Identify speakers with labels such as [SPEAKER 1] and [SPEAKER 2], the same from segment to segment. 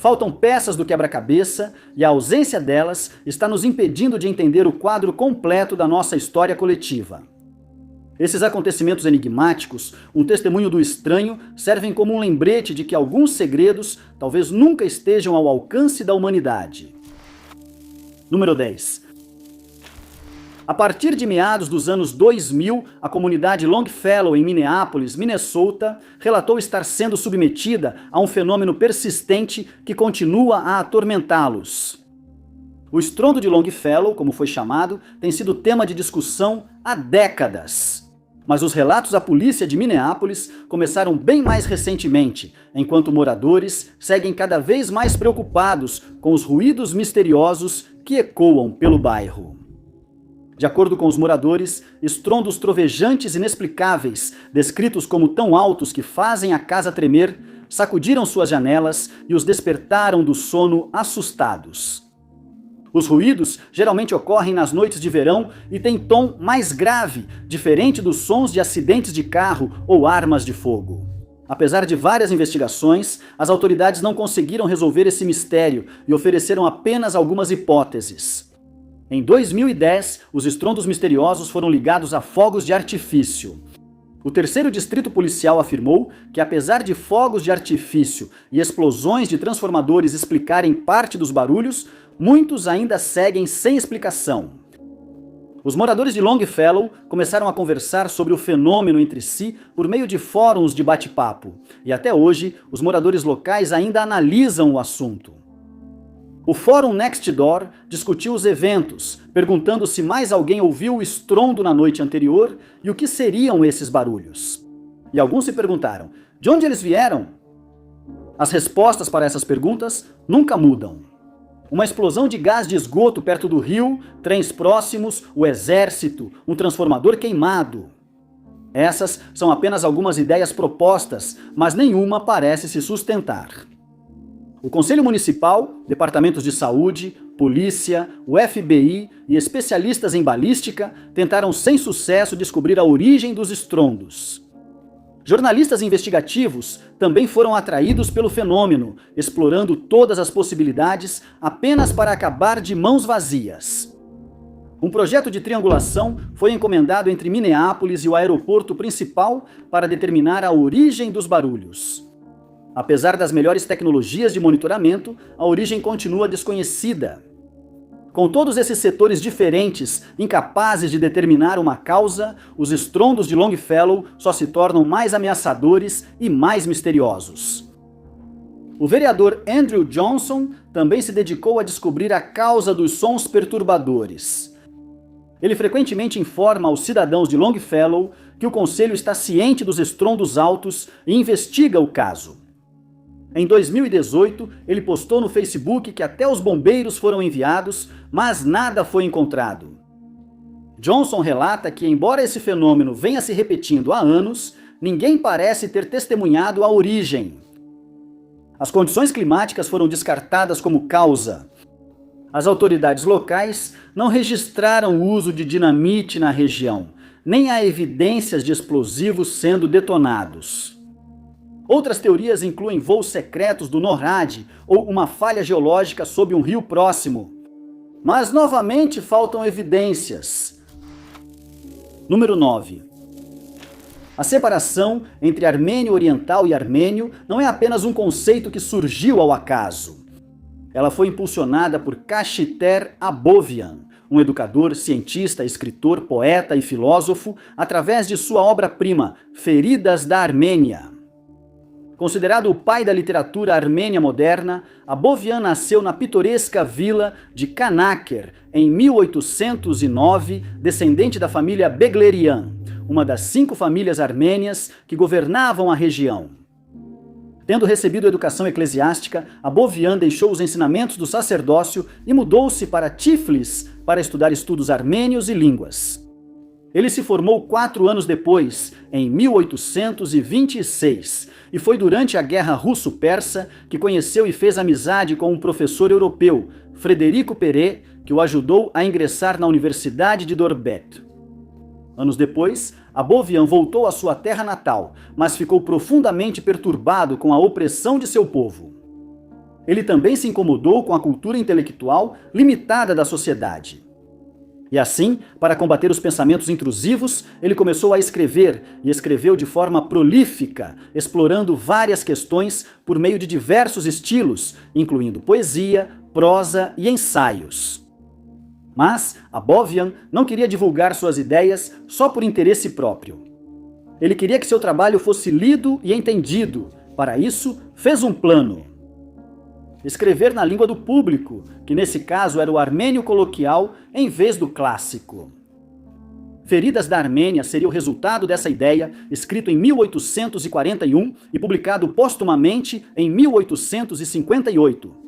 [SPEAKER 1] Faltam peças do quebra-cabeça e a ausência delas está nos impedindo de entender o quadro completo da nossa história coletiva. Esses acontecimentos enigmáticos, um testemunho do estranho, servem como um lembrete de que alguns segredos talvez nunca estejam ao alcance da humanidade. Número 10. A partir de meados dos anos 2000, a comunidade Longfellow em Minneapolis, Minnesota, relatou estar sendo submetida a um fenômeno persistente que continua a atormentá-los. O estrondo de Longfellow, como foi chamado, tem sido tema de discussão há décadas. Mas os relatos à polícia de Minneapolis começaram bem mais recentemente, enquanto moradores seguem cada vez mais preocupados com os ruídos misteriosos que ecoam pelo bairro. De acordo com os moradores, estrondos trovejantes inexplicáveis, descritos como tão altos que fazem a casa tremer, sacudiram suas janelas e os despertaram do sono assustados. Os ruídos geralmente ocorrem nas noites de verão e têm tom mais grave, diferente dos sons de acidentes de carro ou armas de fogo. Apesar de várias investigações, as autoridades não conseguiram resolver esse mistério e ofereceram apenas algumas hipóteses. Em 2010, os estrondos misteriosos foram ligados a fogos de artifício. O terceiro distrito policial afirmou que, apesar de fogos de artifício e explosões de transformadores explicarem parte dos barulhos, muitos ainda seguem sem explicação. Os moradores de Longfellow começaram a conversar sobre o fenômeno entre si por meio de fóruns de bate-papo, e até hoje os moradores locais ainda analisam o assunto. O Fórum Nextdoor discutiu os eventos, perguntando se mais alguém ouviu o estrondo na noite anterior e o que seriam esses barulhos. E alguns se perguntaram, de onde eles vieram? As respostas para essas perguntas nunca mudam. Uma explosão de gás de esgoto perto do rio, trens próximos, o exército, um transformador queimado. Essas são apenas algumas ideias propostas, mas nenhuma parece se sustentar. O Conselho Municipal, departamentos de saúde, polícia, o FBI e especialistas em balística tentaram sem sucesso descobrir a origem dos estrondos. Jornalistas investigativos também foram atraídos pelo fenômeno, explorando todas as possibilidades apenas para acabar de mãos vazias. Um projeto de triangulação foi encomendado entre Minneapolis e o aeroporto principal para determinar a origem dos barulhos. Apesar das melhores tecnologias de monitoramento, a origem continua desconhecida. Com todos esses setores diferentes, incapazes de determinar uma causa, os estrondos de Longfellow só se tornam mais ameaçadores e mais misteriosos. O vereador Andrew Johnson também se dedicou a descobrir a causa dos sons perturbadores. Ele frequentemente informa aos cidadãos de Longfellow que o conselho está ciente dos estrondos altos e investiga o caso. Em 2018, ele postou no Facebook que até os bombeiros foram enviados, mas nada foi encontrado. Johnson relata que, embora esse fenômeno venha se repetindo há anos, ninguém parece ter testemunhado a origem. As condições climáticas foram descartadas como causa. As autoridades locais não registraram o uso de dinamite na região, nem há evidências de explosivos sendo detonados. Outras teorias incluem voos secretos do NORAD ou uma falha geológica sob um rio próximo. Mas novamente faltam evidências. Número 9. A separação entre armênio oriental e armênio não é apenas um conceito que surgiu ao acaso. Ela foi impulsionada por Kashiter Abovian, um educador, cientista, escritor, poeta e filósofo, através de sua obra-prima, Feridas da Armênia. Considerado o pai da literatura armênia moderna, Abovian nasceu na pitoresca vila de Kanaker, em 1809, descendente da família Beglerian, uma das 5 famílias armênias que governavam a região. Tendo recebido educação eclesiástica, Abovian deixou os ensinamentos do sacerdócio e mudou-se para Tiflis para estudar estudos armênios e línguas. Ele se formou 4 anos depois, em 1826, e foi durante a Guerra Russo-Persa que conheceu e fez amizade com um professor europeu, Frederico Perret, que o ajudou a ingressar na Universidade de Dorbet. Anos depois, Abovian voltou à sua terra natal, mas ficou profundamente perturbado com a opressão de seu povo. ele também se incomodou com a cultura intelectual limitada da sociedade. E assim, para combater os pensamentos intrusivos, ele começou a escrever, e escreveu de forma prolífica, explorando várias questões por meio de diversos estilos, incluindo poesia, prosa e ensaios. Mas Abovian não queria divulgar suas ideias só por interesse próprio. Ele queria que seu trabalho fosse lido e entendido. Para isso, fez um plano. Escrever na língua do público, que nesse caso era o armênio coloquial em vez do clássico. Feridas da Armênia seria o resultado dessa ideia, escrito em 1841 e publicado póstumamente em 1858.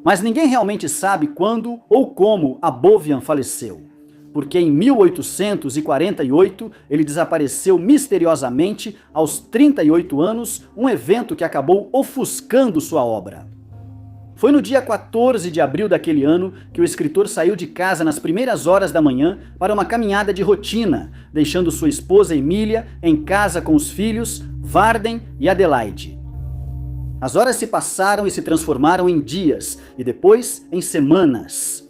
[SPEAKER 1] Mas ninguém realmente sabe quando ou como Abovian faleceu, porque em 1848 ele desapareceu misteriosamente aos 38 anos, um evento que acabou ofuscando sua obra. Foi no dia 14 de abril daquele ano que o escritor saiu de casa nas primeiras horas da manhã para uma caminhada de rotina, deixando sua esposa Emília em casa com os filhos Varden e Adelaide. As horas se passaram e se transformaram em dias, e depois em semanas.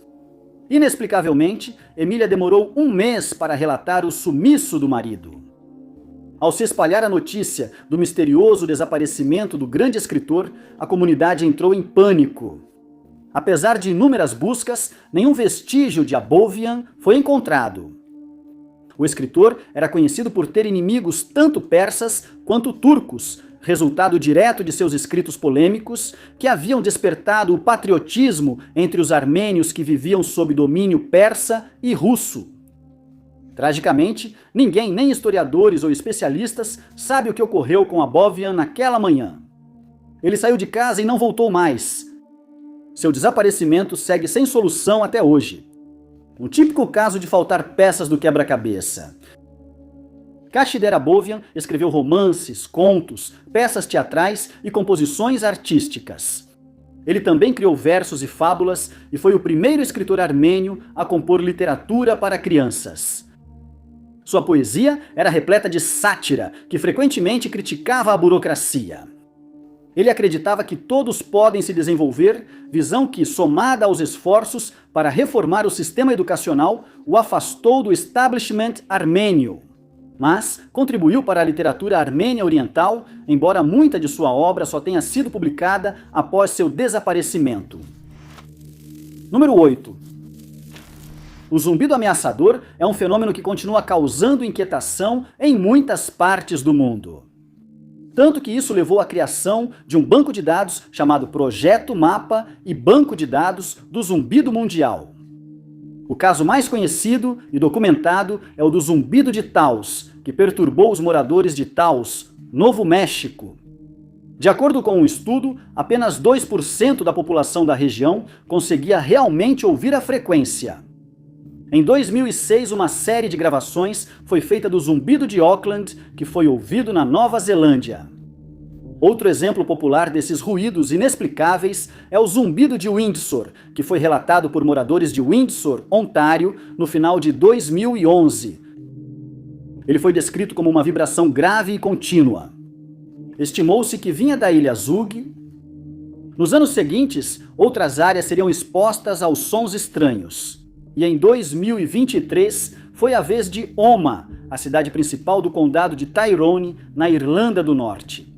[SPEAKER 1] Inexplicavelmente, Emília demorou um mês para relatar o sumiço do marido. Ao se espalhar a notícia do misterioso desaparecimento do grande escritor, a comunidade entrou em pânico. Apesar de inúmeras buscas, nenhum vestígio de Abovian foi encontrado. O escritor era conhecido por ter inimigos tanto persas quanto turcos, resultado direto de seus escritos polêmicos que haviam despertado o patriotismo entre os armênios que viviam sob domínio persa e russo. Tragicamente, ninguém, nem historiadores ou especialistas, sabe o que ocorreu com Abovian naquela manhã. Ele saiu de casa e não voltou mais. Seu desaparecimento segue sem solução até hoje. Um típico caso de faltar peças do quebra-cabeça. Kashidar Abovian escreveu romances, contos, peças teatrais e composições artísticas. Ele também criou versos e fábulas e foi o primeiro escritor armênio a compor literatura para crianças. Sua poesia era repleta de sátira, que frequentemente criticava a burocracia. Ele acreditava que todos podem se desenvolver, visão que, somada aos esforços para reformar o sistema educacional, o afastou do establishment armênio. Mas contribuiu para a literatura armênia oriental, embora muita de sua obra só tenha sido publicada após seu desaparecimento. Número 8. O zumbido ameaçador é um fenômeno que continua causando inquietação em muitas partes do mundo. Tanto que isso levou à criação de um banco de dados chamado Projeto Mapa e Banco de Dados do Zumbido Mundial. O caso mais conhecido e documentado é o do zumbido de Taos, que perturbou os moradores de Taos, Novo México. De acordo com um estudo, apenas 2% da população da região conseguia realmente ouvir a frequência. Em 2006, uma série de gravações foi feita do zumbido de Auckland, que foi ouvido na Nova Zelândia. Outro exemplo popular desses ruídos inexplicáveis é o zumbido de Windsor, que foi relatado por moradores de Windsor, Ontário, no final de 2011. Ele foi descrito como uma vibração grave e contínua. Estimou-se que vinha da ilha Zug. Nos anos seguintes, outras áreas seriam expostas aos sons estranhos. E em 2023 foi a vez de Omagh, a cidade principal do condado de Tyrone, na Irlanda do Norte.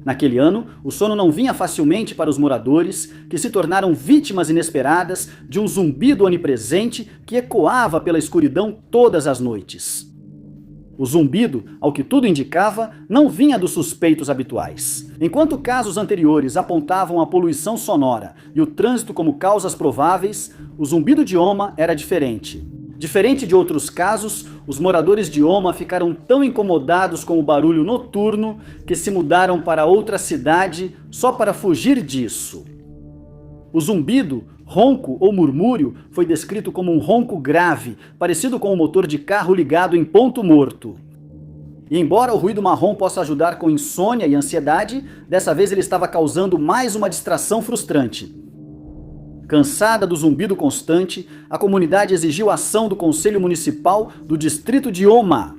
[SPEAKER 1] Naquele ano, o sono não vinha facilmente para os moradores, que se tornaram vítimas inesperadas de um zumbido onipresente que ecoava pela escuridão todas as noites. O zumbido, ao que tudo indicava, não vinha dos suspeitos habituais. Enquanto casos anteriores apontavam a poluição sonora e o trânsito como causas prováveis, o zumbido de Omagh era diferente. Diferente de outros casos, os moradores de Omagh ficaram tão incomodados com o barulho noturno que se mudaram para outra cidade só para fugir disso. O zumbido, ronco ou murmúrio, foi descrito como um ronco grave, parecido com um motor de carro ligado em ponto morto. E embora o ruído marrom possa ajudar com insônia e ansiedade, dessa vez ele estava causando mais uma distração frustrante. Cansada do zumbido constante, a comunidade exigiu a ação do Conselho Municipal do Distrito de Omagh.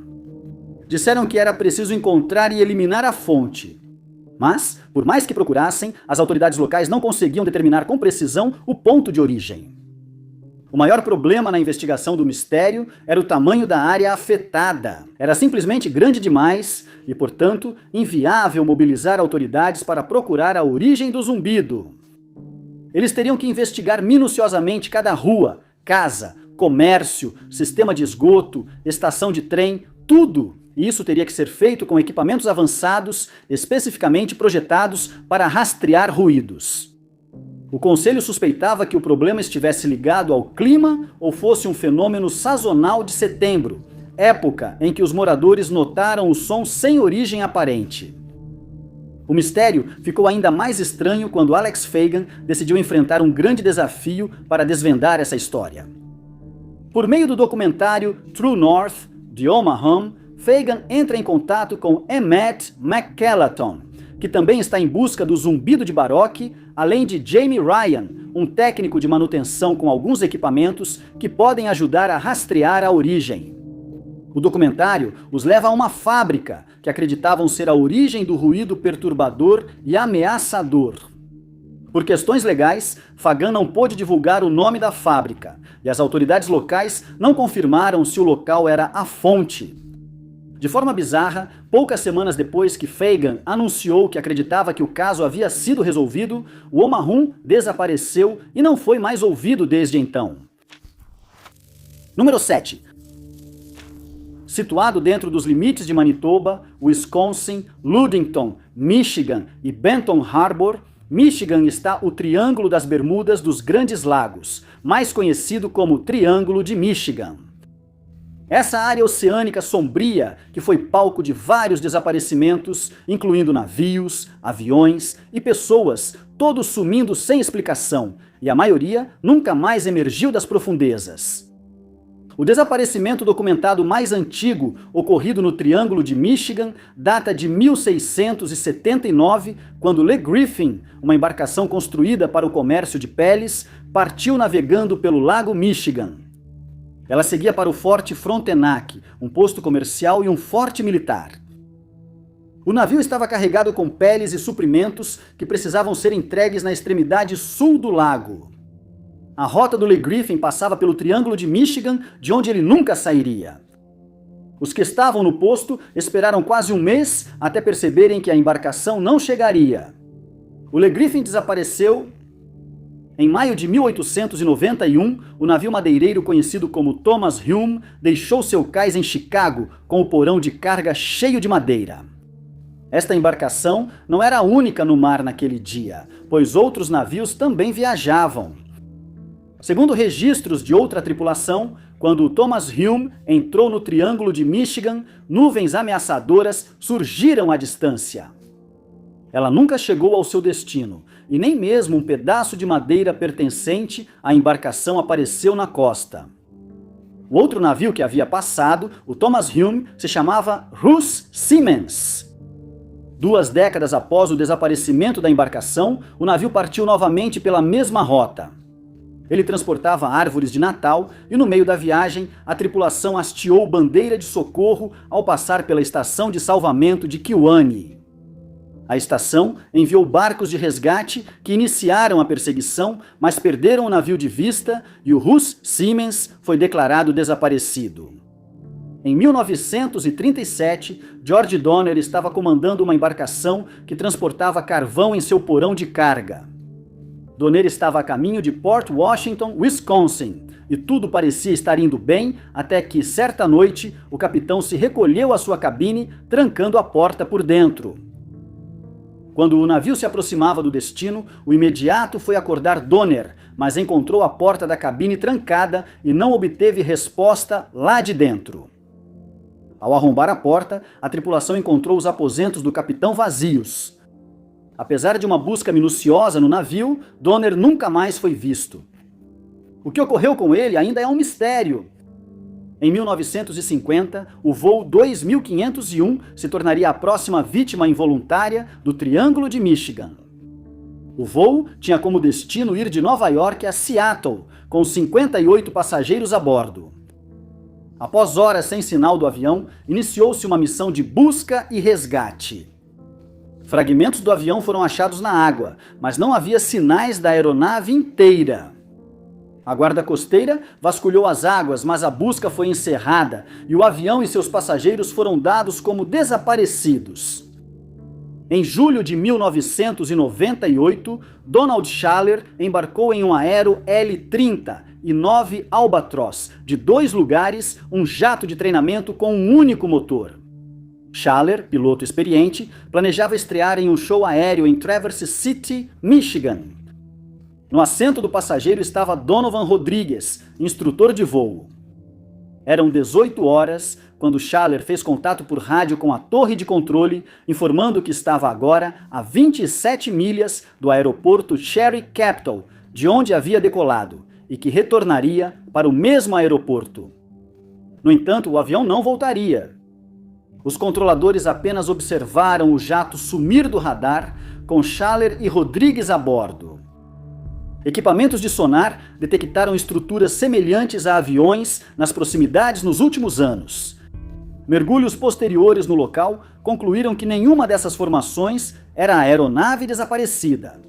[SPEAKER 1] Disseram que era preciso encontrar e eliminar a fonte. Mas, por mais que procurassem, as autoridades locais não conseguiam determinar com precisão o ponto de origem. O maior problema na investigação do mistério era o tamanho da área afetada. Era simplesmente grande demais e, portanto, inviável mobilizar autoridades para procurar a origem do zumbido. Eles teriam que investigar minuciosamente cada rua, casa, comércio, sistema de esgoto, estação de trem, tudo. E isso teria que ser feito com equipamentos avançados, especificamente projetados para rastrear ruídos. O conselho suspeitava que o problema estivesse ligado ao clima ou fosse um fenômeno sazonal de setembro, época em que os moradores notaram o som sem origem aparente. O mistério ficou ainda mais estranho quando Alex Fagan decidiu enfrentar um grande desafio para desvendar essa história. Por meio do documentário True North, de Omaha, Fagan entra em contato com Emmett McKellatton, que também está em busca do zumbido de Baroque, além de Jamie Ryan, um técnico de manutenção com alguns equipamentos que podem ajudar a rastrear a origem. O documentário os leva a uma fábrica que acreditavam ser a origem do ruído perturbador e ameaçador. Por questões legais, Fagan não pôde divulgar o nome da fábrica, e as autoridades locais não confirmaram se o local era a fonte. De forma bizarra, poucas semanas depois que Fagan anunciou que acreditava que o caso havia sido resolvido, o Omaha desapareceu e não foi mais ouvido desde então. Número 7. Situado dentro dos limites de Manitoba, Wisconsin, Ludington, Michigan e Benton Harbor, Michigan está o Triângulo das Bermudas dos Grandes Lagos, mais conhecido como Triângulo de Michigan. Essa área oceânica sombria, que foi palco de vários desaparecimentos, incluindo navios, aviões e pessoas, todos sumindo sem explicação, e a maioria nunca mais emergiu das profundezas. O desaparecimento documentado mais antigo, ocorrido no Triângulo de Michigan, data de 1679, quando Le Griffin, uma embarcação construída para o comércio de peles, partiu navegando pelo Lago Michigan. Ela seguia para o Forte Frontenac, um posto comercial e um forte militar. O navio estava carregado com peles e suprimentos que precisavam ser entregues na extremidade sul do lago. A rota do Le Griffin passava pelo Triângulo de Michigan, de onde ele nunca sairia. Os que estavam no posto esperaram quase um mês até perceberem que a embarcação não chegaria. O Le Griffin desapareceu. Em maio de 1891, o navio madeireiro conhecido como Thomas Hume deixou seu cais em Chicago com o porão de carga cheio de madeira. Esta embarcação não era a única no mar naquele dia, pois outros navios também viajavam. Segundo registros de outra tripulação, quando o Thomas Hume entrou no Triângulo de Michigan, nuvens ameaçadoras surgiram à distância. Ela nunca chegou ao seu destino, e nem mesmo um pedaço de madeira pertencente à embarcação apareceu na costa. O outro navio que havia passado, o Thomas Hume, se chamava Russ Siemens. 2 décadas após o desaparecimento da embarcação, o navio partiu novamente pela mesma rota. Ele transportava árvores de Natal e no meio da viagem, a tripulação hasteou bandeira de socorro ao passar pela estação de salvamento de Kewanee. A estação enviou barcos de resgate que iniciaram a perseguição, mas perderam o navio de vista e o Russ Siemens foi declarado desaparecido. Em 1937, George Donner estava comandando uma embarcação que transportava carvão em seu porão de carga. Donner estava a caminho de Port Washington, Wisconsin, e tudo parecia estar indo bem até que, certa noite, o capitão se recolheu à sua cabine, trancando a porta por dentro. Quando o navio se aproximava do destino, o imediato foi acordar Donner, mas encontrou a porta da cabine trancada e não obteve resposta lá de dentro. Ao arrombar a porta, a tripulação encontrou os aposentos do capitão vazios. Apesar de uma busca minuciosa no navio, Donner nunca mais foi visto. O que ocorreu com ele ainda é um mistério. Em 1950, o voo 2501 se tornaria a próxima vítima involuntária do Triângulo de Michigan. O voo tinha como destino ir de Nova York a Seattle, com 58 passageiros a bordo. Após horas sem sinal do avião, iniciou-se uma missão de busca e resgate. Fragmentos do avião foram achados na água, mas não havia sinais da aeronave inteira. A guarda costeira vasculhou as águas, mas a busca foi encerrada e o avião e seus passageiros foram dados como desaparecidos. Em julho de 1998, Donald Schaller embarcou em um Aero L-30 e 9 Albatross, de 2 lugares, um jato de treinamento com um único motor. Schaller, piloto experiente, planejava estrear em um show aéreo em Traverse City, Michigan. No assento do passageiro estava Donovan Rodrigues, instrutor de voo. Eram 18 horas quando Schaller fez contato por rádio com a torre de controle, informando que estava agora a 27 milhas do aeroporto Cherry Capital, de onde havia decolado, e que retornaria para o mesmo aeroporto. No entanto, o avião não voltaria. Os controladores apenas observaram o jato sumir do radar, com Schaller e Rodrigues a bordo. Equipamentos de sonar detectaram estruturas semelhantes a aviões nas proximidades nos últimos anos. Mergulhos posteriores no local concluíram que nenhuma dessas formações era a aeronave desaparecida.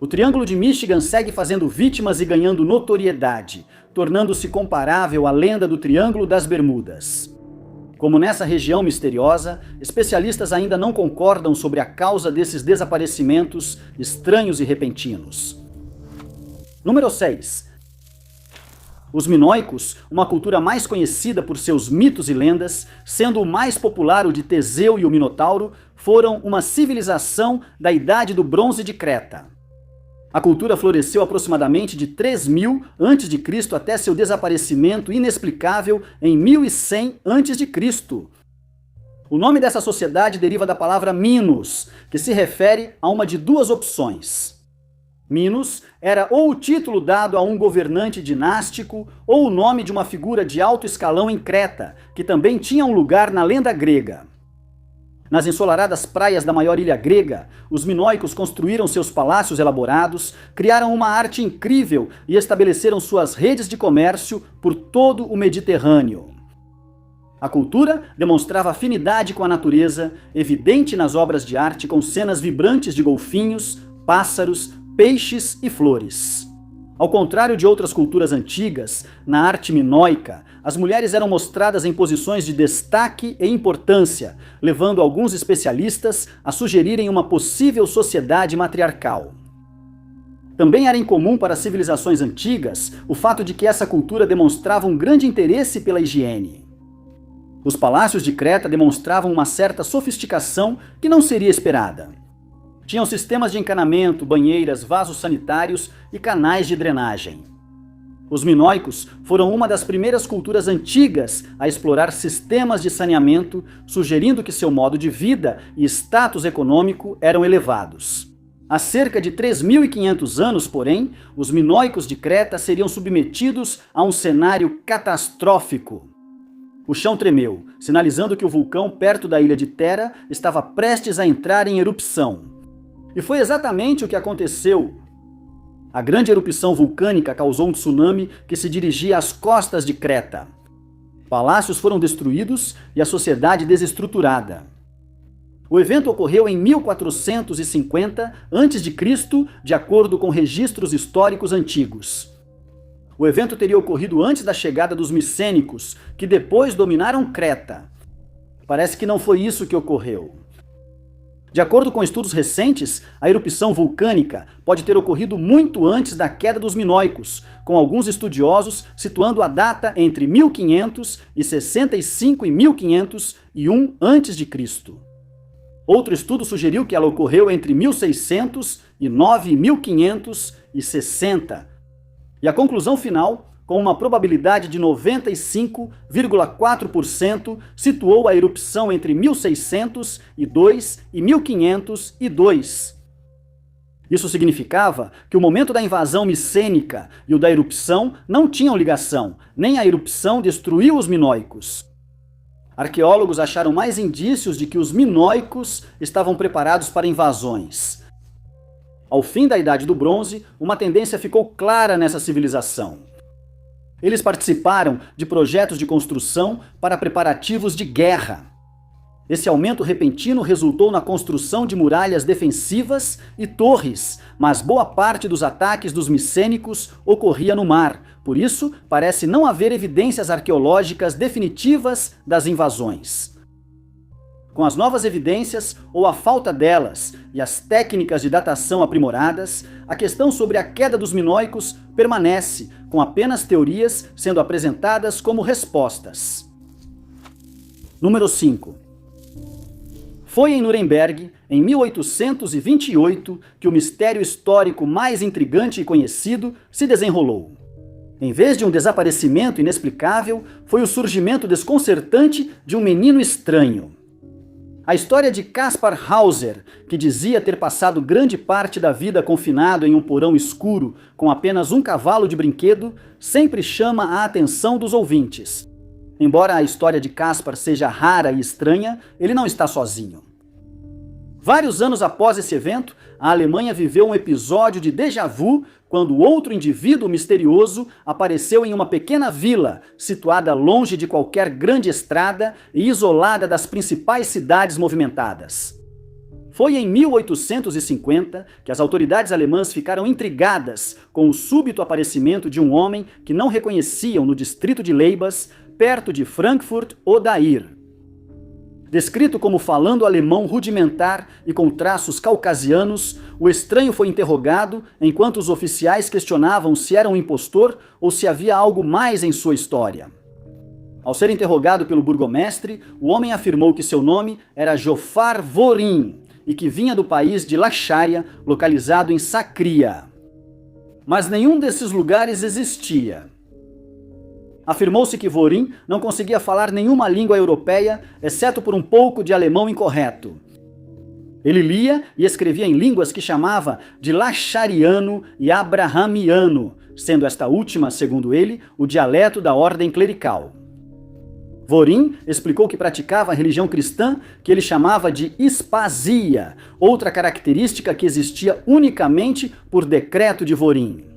[SPEAKER 1] O Triângulo de Michigan segue fazendo vítimas e ganhando notoriedade, tornando-se comparável à lenda do Triângulo das Bermudas. Como nessa região misteriosa, especialistas ainda não concordam sobre a causa desses desaparecimentos estranhos e repentinos. Número 6. Os minoicos, uma cultura mais conhecida por seus mitos e lendas, sendo o mais popular o de Teseu e o Minotauro, foram uma civilização da Idade do Bronze de Creta. A cultura floresceu aproximadamente de 3000 a.C. até seu desaparecimento inexplicável em 1100 a.C. O nome dessa sociedade deriva da palavra Minos, que se refere a uma de duas opções. Minos era ou o título dado a um governante dinástico ou o nome de uma figura de alto escalão em Creta, que também tinha um lugar na lenda grega. Nas ensolaradas praias da maior ilha grega, os minoicos construíram seus palácios elaborados, criaram uma arte incrível e estabeleceram suas redes de comércio por todo o Mediterrâneo. A cultura demonstrava afinidade com a natureza, evidente nas obras de arte com cenas vibrantes de golfinhos, pássaros, peixes e flores. Ao contrário de outras culturas antigas, na arte minoica, as mulheres eram mostradas em posições de destaque e importância, levando alguns especialistas a sugerirem uma possível sociedade matriarcal. Também era incomum para as civilizações antigas o fato de que essa cultura demonstrava um grande interesse pela higiene. Os palácios de Creta demonstravam uma certa sofisticação que não seria esperada. Tinham sistemas de encanamento, banheiras, vasos sanitários e canais de drenagem. Os minoicos foram uma das primeiras culturas antigas a explorar sistemas de saneamento, sugerindo que seu modo de vida e status econômico eram elevados. Há cerca de 3.500 anos, porém, os minoicos de Creta seriam submetidos a um cenário catastrófico. O chão tremeu, sinalizando que o vulcão perto da ilha de Thera estava prestes a entrar em erupção. E foi exatamente o que aconteceu. A grande erupção vulcânica causou um tsunami que se dirigia às costas de Creta. Palácios foram destruídos e a sociedade desestruturada. O evento ocorreu em 1450 a.C., de acordo com registros históricos antigos. O evento teria ocorrido antes da chegada dos micênicos, que depois dominaram Creta. Parece que não foi isso que ocorreu. De acordo com estudos recentes, a erupção vulcânica pode ter ocorrido muito antes da queda dos minoicos, com alguns estudiosos situando a data entre 1565 e 1501 a.C. Outro estudo sugeriu que ela ocorreu entre 1609 e 1560. E a conclusão final, com uma probabilidade de 95,4%, situou a erupção entre 1602 e 1502. Isso significava que o momento da invasão micênica e o da erupção não tinham ligação, nem a erupção destruiu os minoicos. Arqueólogos acharam mais indícios de que os minoicos estavam preparados para invasões. Ao fim da Idade do Bronze, uma tendência ficou clara nessa civilização. Eles participaram de projetos de construção para preparativos de guerra. Esse aumento repentino resultou na construção de muralhas defensivas e torres, mas boa parte dos ataques dos micênicos ocorria no mar. Por isso, parece não haver evidências arqueológicas definitivas das invasões. Com as novas evidências, ou a falta delas, e as técnicas de datação aprimoradas, a questão sobre a queda dos minoicos permanece, com apenas teorias sendo apresentadas como respostas. Número 5. Foi em Nuremberg, em 1828, que o mistério histórico mais intrigante e conhecido se desenrolou. Em vez de um desaparecimento inexplicável, foi o surgimento desconcertante de um menino estranho. A história de Kaspar Hauser, que dizia ter passado grande parte da vida confinado em um porão escuro com apenas um cavalo de brinquedo, sempre chama a atenção dos ouvintes. Embora a história de Kaspar seja rara e estranha, ele não está sozinho. Vários anos após esse evento, a Alemanha viveu um episódio de déjà vu quando outro indivíduo misterioso apareceu em uma pequena vila, situada longe de qualquer grande estrada e isolada das principais cidades movimentadas. Foi em 1850 que as autoridades alemãs ficaram intrigadas com o súbito aparecimento de um homem que não reconheciam no distrito de Leibas, perto de Frankfurt oder Ihr. Descrito como falando alemão rudimentar e com traços caucasianos, o estranho foi interrogado enquanto os oficiais questionavam se era um impostor ou se havia algo mais em sua história. Ao ser interrogado pelo burgomestre, o homem afirmou que seu nome era Jofar Vorin e que vinha do país de Lacharia, localizado em Sacria. Mas nenhum desses lugares existia. Afirmou-se que Vorin não conseguia falar nenhuma língua europeia, exceto por um pouco de alemão incorreto. Ele lia e escrevia em línguas que chamava de lachariano e abrahamiano, sendo esta última, segundo ele, o dialeto da ordem clerical. Vorin explicou que praticava a religião cristã que ele chamava de Ispasia, outra característica que existia unicamente por decreto de Vorin.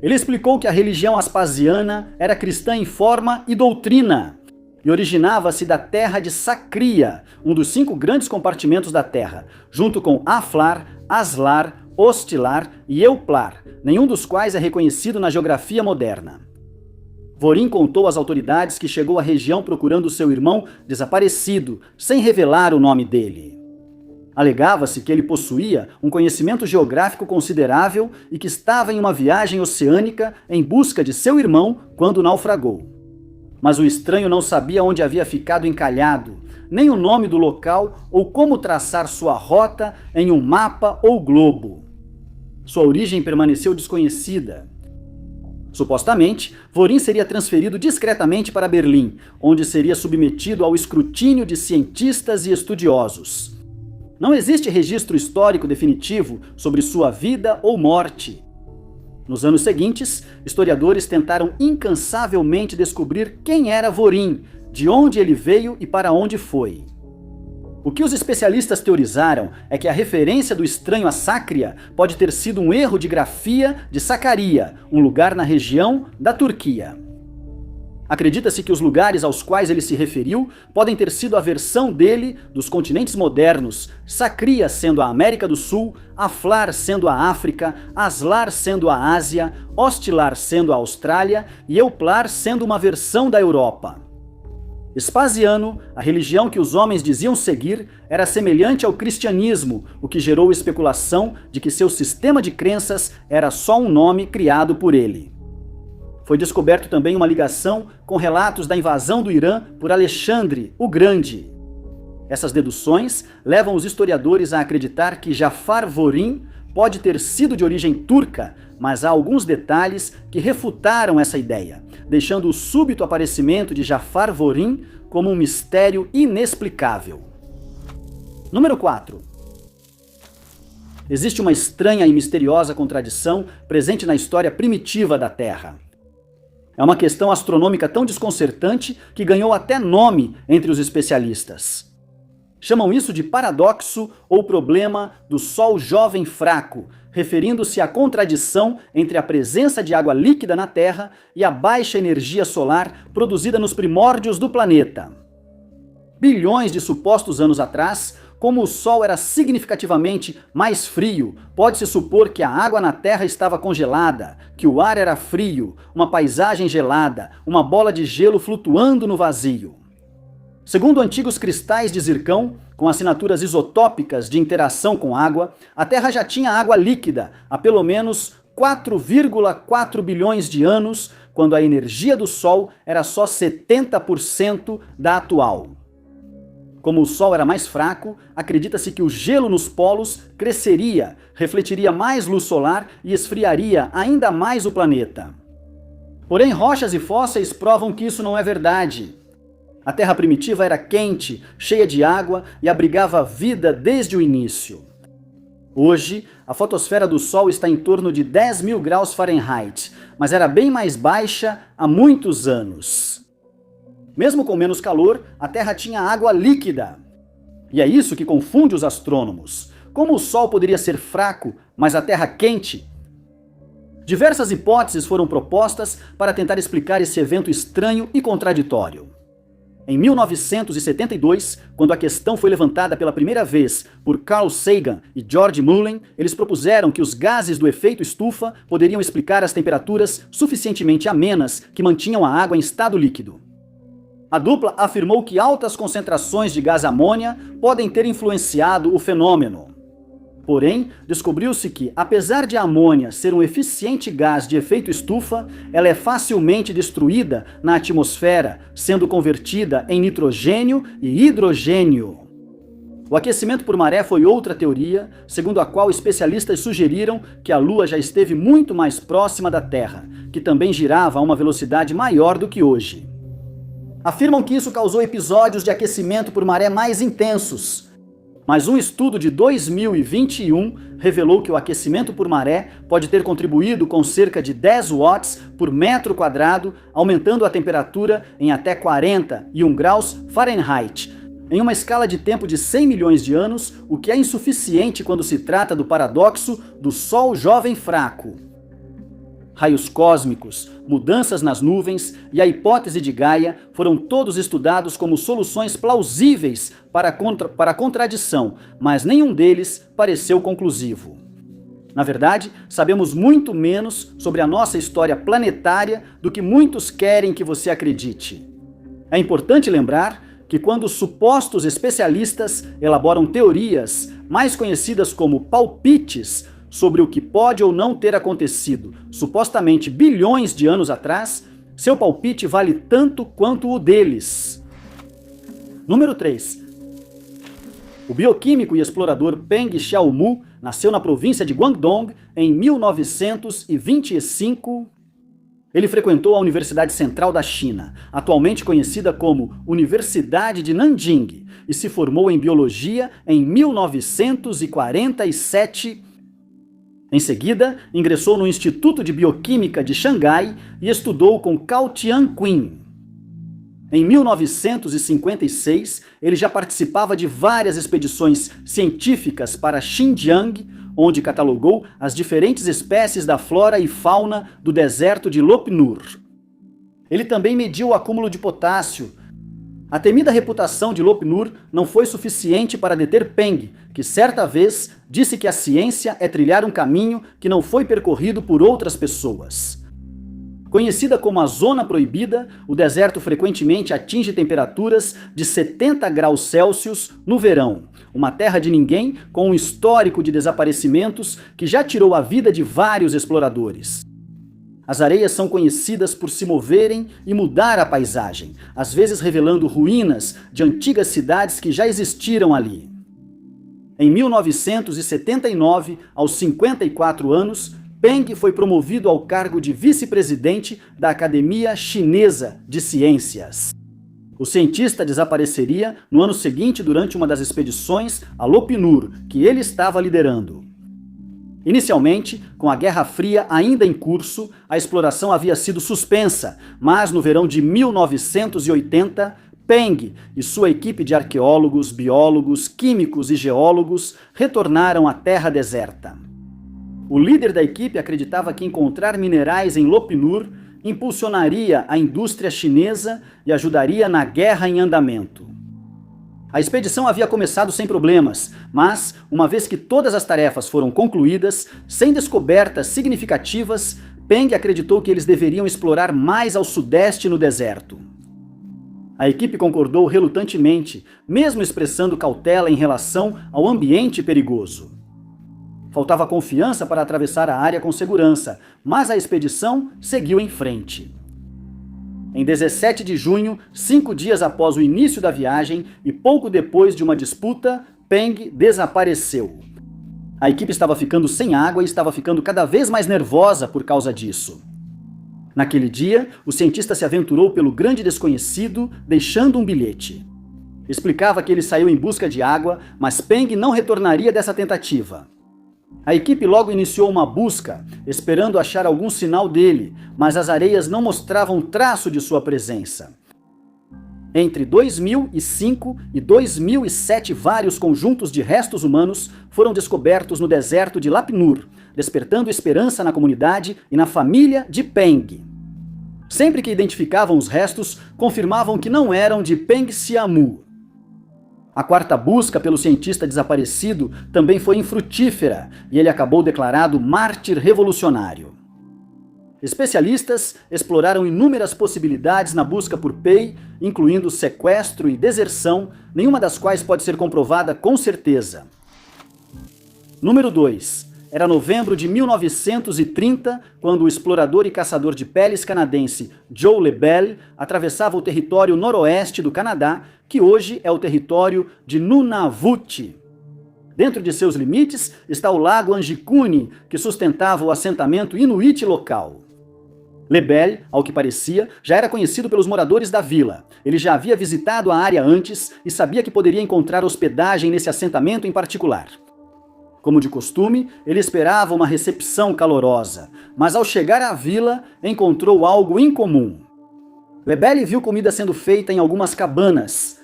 [SPEAKER 1] Ele explicou que a religião aspasiana era cristã em forma e doutrina, e originava-se da terra de Sacria, um dos 5 grandes compartimentos da terra, junto com Aflar, Aslar, Ostilar e Euplar, nenhum dos quais é reconhecido na geografia moderna. Vorin contou às autoridades que chegou à região procurando seu irmão desaparecido, sem revelar o nome dele. Alegava-se que ele possuía um conhecimento geográfico considerável e que estava em uma viagem oceânica em busca de seu irmão quando naufragou. Mas o estranho não sabia onde havia ficado encalhado, nem o nome do local ou como traçar sua rota em um mapa ou globo. Sua origem permaneceu desconhecida. Supostamente, Vorin seria transferido discretamente para Berlim, onde seria submetido ao escrutínio de cientistas e estudiosos. Não existe registro histórico definitivo sobre sua vida ou morte. Nos anos seguintes, historiadores tentaram incansavelmente descobrir quem era Vorin, de onde ele veio e para onde foi. O que os especialistas teorizaram é que a referência do estranho a Sacria pode ter sido um erro de grafia de Sacaria, um lugar na região da Turquia. Acredita-se que os lugares aos quais ele se referiu podem ter sido a versão dele dos continentes modernos, Sacria sendo a América do Sul, Aflar sendo a África, Aslar sendo a Ásia, Ostilar sendo a Austrália e Euplar sendo uma versão da Europa. Espasiano, a religião que os homens diziam seguir, era semelhante ao cristianismo, o que gerou especulação de que seu sistema de crenças era só um nome criado por ele. Foi descoberto também uma ligação com relatos da invasão do Irã por Alexandre o Grande. Essas deduções levam os historiadores a acreditar que Jafar Vorin pode ter sido de origem turca, mas há alguns detalhes que refutaram essa ideia, deixando o súbito aparecimento de Jafar Vorin como um mistério inexplicável. Número 4. Existe uma estranha e misteriosa contradição presente na história primitiva da Terra. É uma questão astronômica tão desconcertante que ganhou até nome entre os especialistas. Chamam isso de paradoxo ou problema do Sol jovem fraco, referindo-se à contradição entre a presença de água líquida na Terra e a baixa energia solar produzida nos primórdios do planeta. bilhões de supostos anos atrás, como o Sol era significativamente mais frio, pode-se supor que a água na Terra estava congelada, que o ar era frio, uma paisagem gelada, uma bola de gelo flutuando no vazio. Segundo antigos cristais de zircão, com assinaturas isotópicas de interação com água, a Terra já tinha água líquida há pelo menos 4,4 bilhões de anos, quando a energia do Sol era só 70% da atual. Como o Sol era mais fraco, acredita-se que o gelo nos polos cresceria, refletiria mais luz solar e esfriaria ainda mais o planeta. Porém, rochas e fósseis provam que isso não é verdade. A Terra primitiva era quente, cheia de água e abrigava a vida desde o início. Hoje, a fotosfera do Sol está em torno de 10.000 graus Fahrenheit, mas era bem mais baixa há muitos anos. Mesmo com menos calor, a Terra tinha água líquida. E é isso que confunde os astrônomos. Como o Sol poderia ser fraco, mas a Terra quente? Diversas hipóteses foram propostas para tentar explicar esse evento estranho e contraditório. Em 1972, quando a questão foi levantada pela primeira vez por Carl Sagan e George Mullen, eles propuseram que os gases do efeito estufa poderiam explicar as temperaturas suficientemente amenas que mantinham a água em estado líquido. A dupla afirmou que altas concentrações de gás amônia podem ter influenciado o fenômeno. Porém, descobriu-se que, apesar de a amônia ser um eficiente gás de efeito estufa, ela é facilmente destruída na atmosfera, sendo convertida em nitrogênio e hidrogênio. O aquecimento por maré foi outra teoria, segundo a qual especialistas sugeriram que a Lua já esteve muito mais próxima da Terra, que também girava a uma velocidade maior do que hoje. Afirmam que isso causou episódios de aquecimento por maré mais intensos. Mas um estudo de 2021 revelou que o aquecimento por maré pode ter contribuído com cerca de 10 watts por metro quadrado, aumentando a temperatura em até 41 graus Fahrenheit, em uma escala de tempo de 100 milhões de anos, o que é insuficiente quando se trata do paradoxo do Sol jovem fraco. Raios cósmicos, mudanças nas nuvens e a hipótese de Gaia foram todos estudados como soluções plausíveis para a contradição, mas nenhum deles pareceu conclusivo. Na verdade, sabemos muito menos sobre a nossa história planetária do que muitos querem que você acredite. É importante lembrar que quando os supostos especialistas elaboram teorias, mais conhecidas como palpites, sobre o que pode ou não ter acontecido, supostamente bilhões de anos atrás, seu palpite vale tanto quanto o deles. Número 3. O bioquímico e explorador Peng Xiaomu nasceu na província de Guangdong em 1925. Ele frequentou a Universidade Central da China, atualmente conhecida como Universidade de Nanjing, e se formou em biologia em 1947. Em seguida, ingressou no Instituto de Bioquímica de Xangai e estudou com Cao Tianqing. Em 1956, ele já participava de várias expedições científicas para Xinjiang, onde catalogou as diferentes espécies da flora e fauna do deserto de Lop Nur. Ele também mediu o acúmulo de potássio. A temida reputação de Lop Nur não foi suficiente para deter Peng, que certa vez disse que a ciência é trilhar um caminho que não foi percorrido por outras pessoas. Conhecida como a Zona Proibida, o deserto frequentemente atinge temperaturas de 70 graus Celsius no verão, uma terra de ninguém com um histórico de desaparecimentos que já tirou a vida de vários exploradores. As areias são conhecidas por se moverem e mudar a paisagem, às vezes revelando ruínas de antigas cidades que já existiram ali. Em 1979, aos 54 anos, Peng foi promovido ao cargo de vice-presidente da Academia Chinesa de Ciências. O cientista desapareceria no ano seguinte durante uma das expedições a Lop Nur, que ele estava liderando. Inicialmente, com a Guerra Fria ainda em curso, a exploração havia sido suspensa, mas no verão de 1980, Peng e sua equipe de arqueólogos, biólogos, químicos e geólogos retornaram à terra deserta. O líder da equipe acreditava que encontrar minerais em Lop Nur impulsionaria a indústria chinesa e ajudaria na guerra em andamento. A expedição havia começado sem problemas, mas, uma vez que todas as tarefas foram concluídas, sem descobertas significativas, Peng acreditou que eles deveriam explorar mais ao sudeste no deserto. A equipe concordou relutantemente, mesmo expressando cautela em relação ao ambiente perigoso. Faltava confiança para atravessar a área com segurança, mas a expedição seguiu em frente. Em 17 de junho, 5 dias após o início da viagem e pouco depois de uma disputa, Peng desapareceu. A equipe estava ficando sem água e estava ficando cada vez mais nervosa por causa disso. Naquele dia, o cientista se aventurou pelo grande desconhecido, deixando um bilhete. Explicava que ele saiu em busca de água, mas Peng não retornaria dessa tentativa. A equipe logo iniciou uma busca, esperando achar algum sinal dele, mas as areias não mostravam traço de sua presença. Entre 2005 e 2007, vários conjuntos de restos humanos foram descobertos no deserto de Lapnur, despertando esperança na comunidade e na família de Peng. Sempre que identificavam os restos, confirmavam que não eram de Peng Siamu. A quarta busca pelo cientista desaparecido também foi infrutífera e ele acabou declarado mártir revolucionário. Especialistas exploraram inúmeras possibilidades na busca por Pei, incluindo sequestro e deserção, nenhuma das quais pode ser comprovada com certeza. Número 2. Era novembro de 1930, quando o explorador e caçador de peles canadense Joe Lebel atravessava o território noroeste do Canadá, que hoje é o território de Nunavut. Dentro de seus limites está o lago Angikuni, que sustentava o assentamento inuit local. Lebel, ao que parecia, já era conhecido pelos moradores da vila. Ele já havia visitado a área antes e sabia que poderia encontrar hospedagem nesse assentamento em particular. Como de costume, ele esperava uma recepção calorosa, mas ao chegar à vila, encontrou algo incomum. Lebel viu comida sendo feita em algumas cabanas.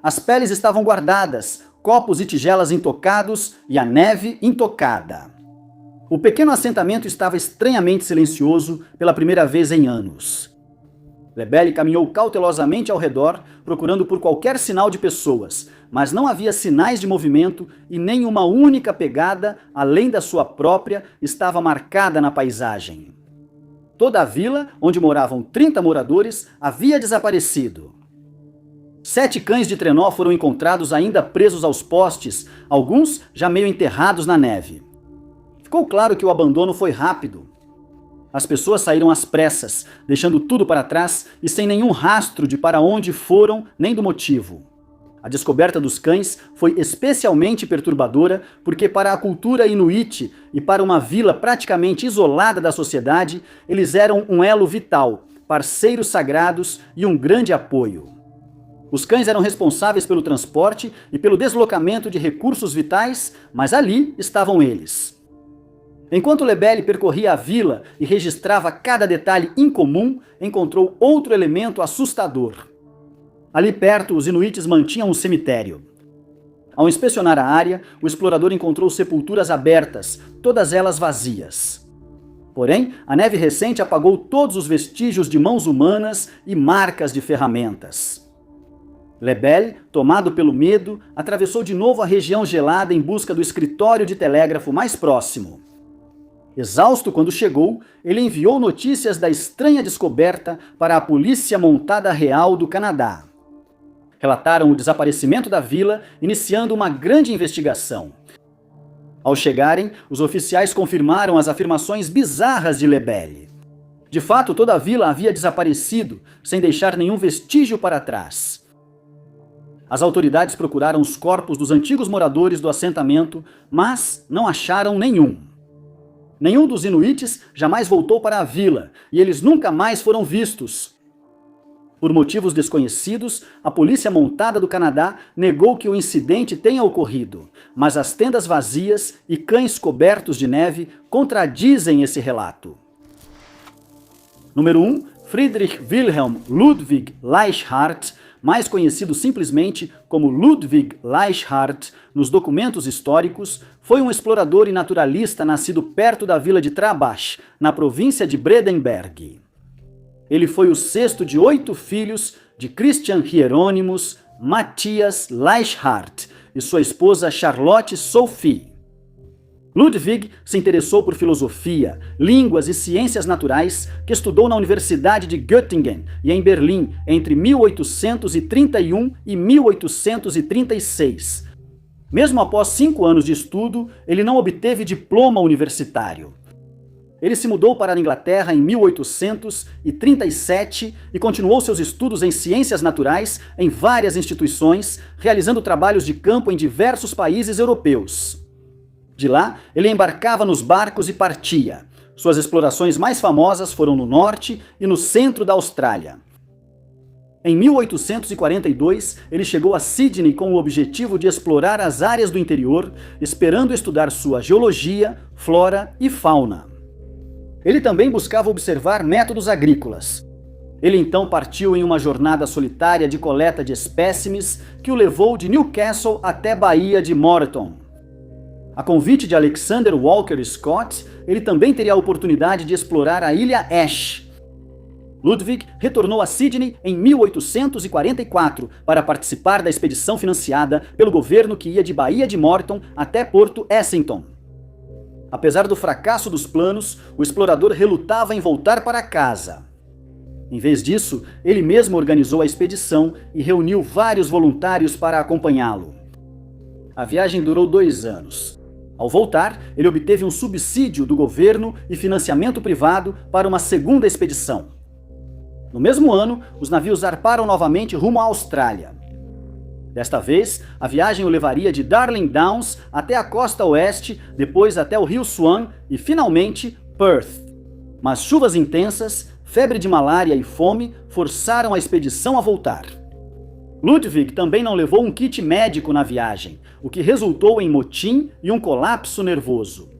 [SPEAKER 1] As peles estavam guardadas, copos e tigelas intocados e a neve intocada. O pequeno assentamento estava estranhamente silencioso pela primeira vez em anos. Lebel caminhou cautelosamente ao redor, procurando por qualquer sinal de pessoas, mas não havia sinais de movimento e nem uma única pegada, além da sua própria, estava marcada na paisagem. Toda a vila, onde moravam 30 moradores, havia desaparecido. 7 cães de trenó foram encontrados ainda presos aos postes, alguns já meio enterrados na neve. Ficou claro que o abandono foi rápido. As pessoas saíram às pressas, deixando tudo para trás e sem nenhum rastro de para onde foram nem do motivo. A descoberta dos cães foi especialmente perturbadora porque para a cultura inuit e para uma vila praticamente isolada da sociedade, eles eram um elo vital, parceiros sagrados e um grande apoio. Os cães eram responsáveis pelo transporte e pelo deslocamento de recursos vitais, mas ali estavam eles. Enquanto Lebel percorria a vila e registrava cada detalhe incomum, encontrou outro elemento assustador. Ali perto, os inuites mantinham um cemitério. Ao inspecionar a área, o explorador encontrou sepulturas abertas, todas elas vazias. Porém, a neve recente apagou todos os vestígios de mãos humanas e marcas de ferramentas. Lebel, tomado pelo medo, atravessou de novo a região gelada em busca do escritório de telégrafo mais próximo. Exausto quando chegou, ele enviou notícias da estranha descoberta para a Polícia Montada Real do Canadá. Relataram o desaparecimento da vila, iniciando uma grande investigação. Ao chegarem, os oficiais confirmaram as afirmações bizarras de Lebel. De fato, toda a vila havia desaparecido, sem deixar nenhum vestígio para trás. As autoridades procuraram os corpos dos antigos moradores do assentamento, mas não acharam nenhum. Nenhum dos inuites jamais voltou para a vila, e eles nunca mais foram vistos. Por motivos desconhecidos, a Polícia Montada do Canadá negou que o incidente tenha ocorrido, mas as tendas vazias e cães cobertos de neve contradizem esse relato. Número 1. Friedrich Wilhelm Ludwig Leichhardt, mais conhecido simplesmente como Ludwig Leichhardt nos documentos históricos, foi um explorador e naturalista nascido perto da vila de Trabach, na província de Bredenberg. Ele foi o 6º de 8 filhos de Christian Hieronymus Matthias Leischhardt e sua esposa Charlotte Sophie. Ludwig se interessou por filosofia, línguas e ciências naturais, que estudou na Universidade de Göttingen e em Berlim entre 1831 e 1836. Mesmo após 5 anos de estudo, ele não obteve diploma universitário. Ele se mudou para a Inglaterra em 1837 e continuou seus estudos em ciências naturais em várias instituições, realizando trabalhos de campo em diversos países europeus. De lá, ele embarcava nos barcos e partia. Suas explorações mais famosas foram no norte e no centro da Austrália. Em 1842, ele chegou a Sydney com o objetivo de explorar as áreas do interior, esperando estudar sua geologia, flora e fauna. Ele também buscava observar métodos agrícolas. Ele então partiu em uma jornada solitária de coleta de espécimes que o levou de Newcastle até Baía de Moreton. A convite de Alexander Walker Scott, ele também teria a oportunidade de explorar a Ilha Ash. Ludwig retornou a Sydney em 1844 para participar da expedição financiada pelo governo que ia de Baía de Moreton até Porto Essington. Apesar do fracasso dos planos, o explorador relutava em voltar para casa. Em vez disso, ele mesmo organizou a expedição e reuniu vários voluntários para acompanhá-lo. A viagem durou 2 anos. Ao voltar, ele obteve um subsídio do governo e financiamento privado para uma segunda expedição. No mesmo ano, os navios zarparam novamente rumo à Austrália. Desta vez, a viagem o levaria de Darling Downs até a costa oeste, depois até o rio Swan e, finalmente, Perth. Mas chuvas intensas, febre de malária e fome forçaram a expedição a voltar. Ludwig também não levou um kit médico na viagem, o que resultou em motim e um colapso nervoso.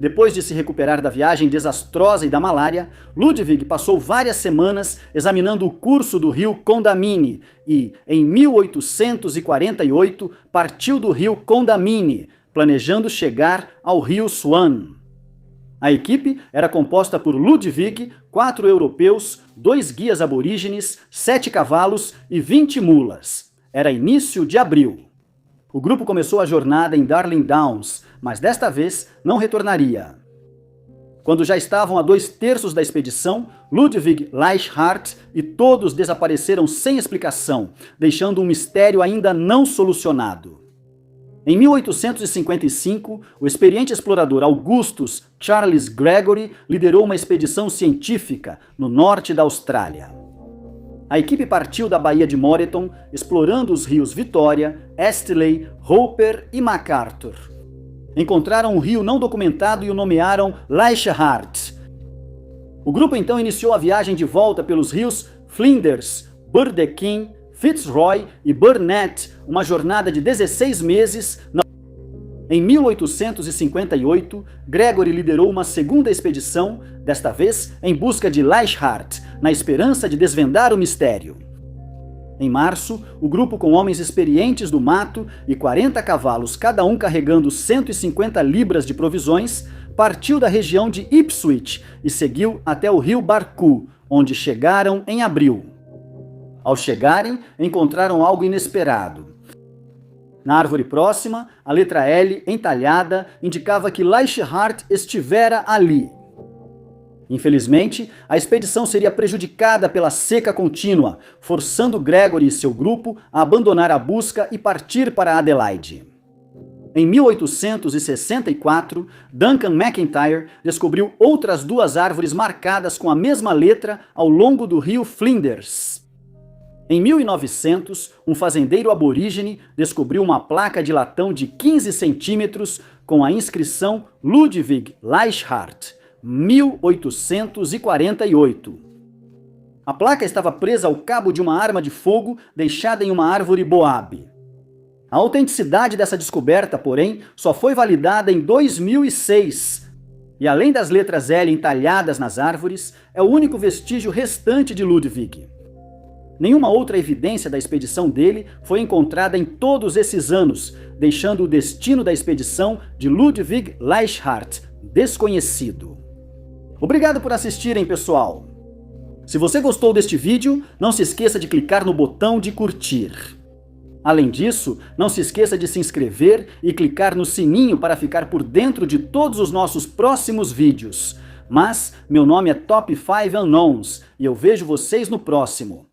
[SPEAKER 1] Depois de se recuperar da viagem desastrosa e da malária, Ludwig passou várias semanas examinando o curso do rio Condamine e, em 1848, partiu do rio Condamine, planejando chegar ao rio Swan. A equipe era composta por Ludwig, 4 europeus, 2 guias aborígenes, 7 cavalos e 20 mulas. Era início de abril. O grupo começou a jornada em Darling Downs, mas desta vez não retornaria. Quando já estavam a 2/3 da expedição, Ludwig Leischhardt e todos desapareceram sem explicação, deixando um mistério ainda não solucionado. Em 1855, o experiente explorador Augustus Charles Gregory liderou uma expedição científica no norte da Austrália. A equipe partiu da Baía de Moreton, explorando os rios Victoria, Astley, Roper e MacArthur. Encontraram um rio não documentado e o nomearam Leischhardt. O grupo então iniciou a viagem de volta pelos rios Flinders, Burdekin, Fitzroy e Burnett, uma jornada de 16 meses. Em 1858, Gregory liderou uma segunda expedição, desta vez em busca de Leischhardt, na esperança de desvendar o mistério. Em março, o grupo com homens experientes do mato e 40 cavalos, cada um carregando 150 libras de provisões, partiu da região de Ipswich e seguiu até o rio Barcoo, onde chegaram em abril. Ao chegarem, encontraram algo inesperado. Na árvore próxima, a letra L, entalhada, indicava que Leischhardt estivera ali. Infelizmente, a expedição seria prejudicada pela seca contínua, forçando Gregory e seu grupo a abandonar a busca e partir para Adelaide. Em 1864, Duncan McIntyre descobriu outras 2 árvores marcadas com a mesma letra ao longo do rio Flinders. Em 1900, um fazendeiro aborígene descobriu uma placa de latão de 15 centímetros com a inscrição Ludwig Leischhardt, 1848. A placa estava presa ao cabo de uma arma de fogo deixada em uma árvore boabe. A autenticidade dessa descoberta, porém, só foi validada em 2006. E além das letras L entalhadas nas árvores, é o único vestígio restante de Ludwig. Nenhuma outra evidência da expedição dele foi encontrada em todos esses anos, deixando o destino da expedição de Ludwig Leischhardt desconhecido. Obrigado por assistirem, pessoal! Se você gostou deste vídeo, não se esqueça de clicar no botão de curtir. Além disso, não se esqueça de se inscrever e clicar no sininho para ficar por dentro de todos os nossos próximos vídeos. Mas meu nome é Top 5 Unknowns e eu vejo vocês no próximo.